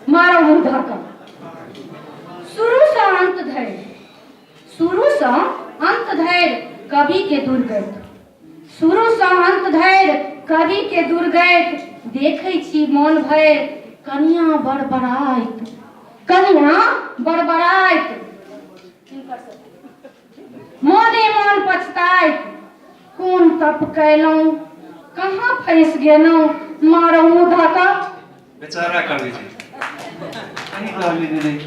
मारो मुंह का शुरू से अंत धरि शुरू से अंत धरि कवि के दुर्गत शुरू से अंत धरि कवि के दुर्गत देखै छी मन भरि कनिया बड़बड़ाइत मोने मन पछताइत कोन तप कैलहुँ कहाँ फंस गेलहुँ मारो मुँह धऽ बेचारा कवि जी कहीं कहली नहीं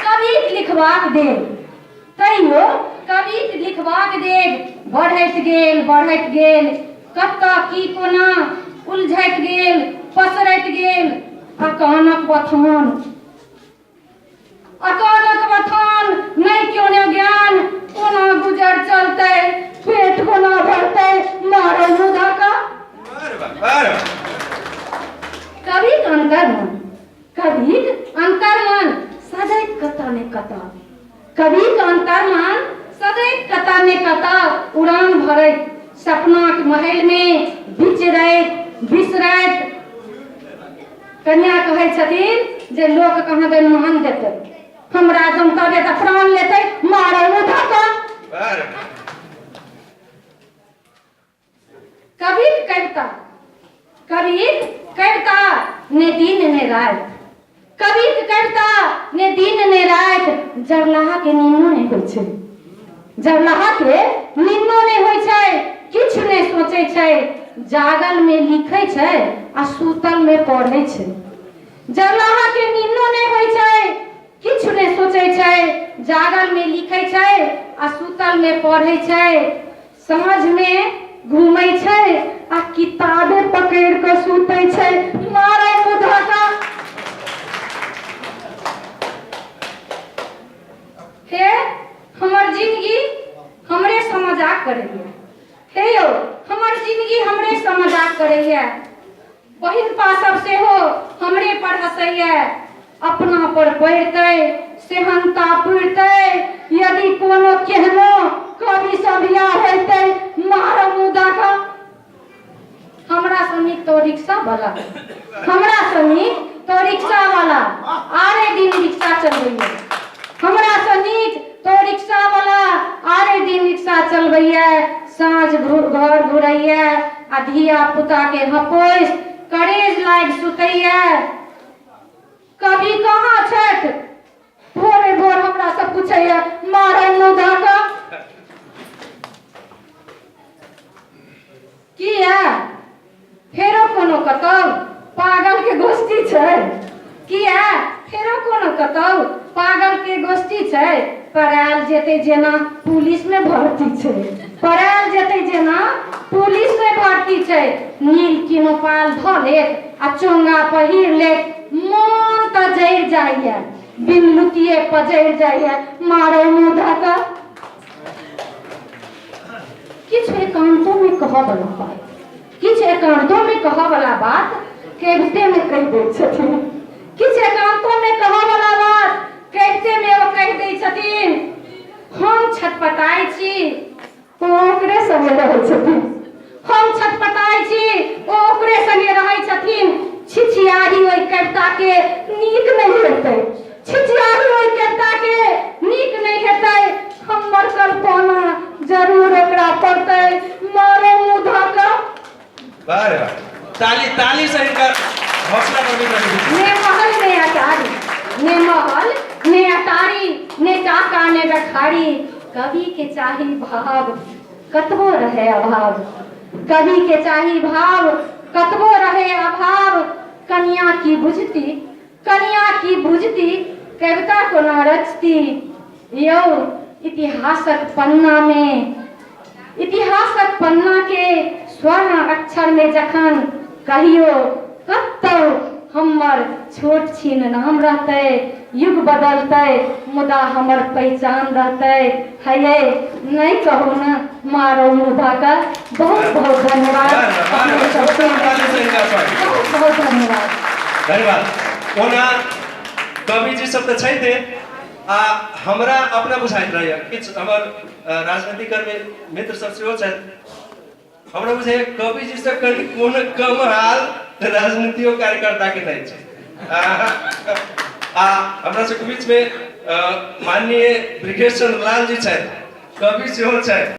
कविक लिखबाक देर तैयो कविक लिखबाक देर बढ़ैत गेल कतऽ की कोना उलझैत गेल पसरैत गेल अचानक बथान नहीं क्यों ने ज्ञान कोना गुजर चलते पेट कोना भरते मारो मुँह का कविक अंतर्मन सदैव कता ने कता कविक अंतर्मन सदैव कता ने कता उड़ान भरैत सपनाक महल में बिसरैत कन्या कहै छथिन जे लोक कहाँ दिन महान देतै हमरा जम कहबे तऽ प्राण लेतै मारो मुँह का कविता ने दिन ने रात कविता ने दिन ने रात जरलाहा के निन्नो ने होइ छै किछ ने सोचै छै जागल में लिखै छै आ सूतल में पढ़ै छै जरलाहा के निन्नो ने होइ छै किछ ने सोचै छै जागल में लिखै छै आ सूतल में पढ़ै छै साँझ में घूमै छै आ किताबे पकड़ के सुतै छै मारो मुँह का हे हमर जिंदगी हमरे से मजाक करैया हे यौ हमर जिंदगी हमरे से मजाक करैया बहिन पासब से हो हमरे पर हंसैया अपना पर पढ़तै सेहनता पुरतै यदि कोनो केहनो कवि से बियाह हेतै मारो मुँह का हमरा सनिक तो रिक्शा वाला आरे दिन रिक्शा चलबैया हमरा सनिक तो रिक्शा वाला आरे दिन रिक्शा चलबैया साँझ घर घुरैया आ धिया पुता के हपोस करेज लाग सुतैया कभी कहाँ छथि भोरे भोर हमरा से पूछैया मारो मुँह का किया फेरो कोनो कतौ पागल के गोष्ठी छै किया फेरो कोनो कतौ पागल के गोष्ठी छै पढ़ायल जेतै जेना पुलिस में भर्ती छै नील किनोपाल धऽ लेत आ चोंगा पहिर लेत मोन तऽ जरि जाइया बिन लुटिये पजरि जाइया मारो मुँह का किछु एकांतों में कहऽ वाला बात कविते में कहि दै छथिन किछु एकांतों में कहऽ वाला बात कविते में ओ कहि दै छथिन हम छटपटाई छी ओ ओकरे संगे रहै छथिन छिछियारी ओहि कविता के नीक नहीं हेतै हमर कल्पना जरूर ओकरा पड़तै मारो मुँह का ताली से इनका हौसला ने अटारी ने टाका ने बखारी कवि के चाही भाव कतबो रहे अभाव कवि के चाही भाव कतबो रहे अभाव कन्या की बुझती कविता को न रचती यौ इतिहासक पन्ना के स्वर्ण अक्षर में जखन कहियो कतौ हमर छोट छीन नाम रहते युग बदलते मुदा हमर पहचान रहते है नहीं कहू न मारो मुँह का बहुत बहुत धन्यवाद धन्यवाद कवि जी सब तो छे आ हमरा अपना बुझाइत रहैया किछु हमर राजनीतिक कर्मी मित्र सब सेहो छथि हमरा बुझे कवि जी से कोनो कम हाल राजनीतियो कार्यकर्ता के नहीं छै। हमरा सबके बीच में माननीय ब्रिगेड चंद्रलाल जी छै, कवि सेहो छै।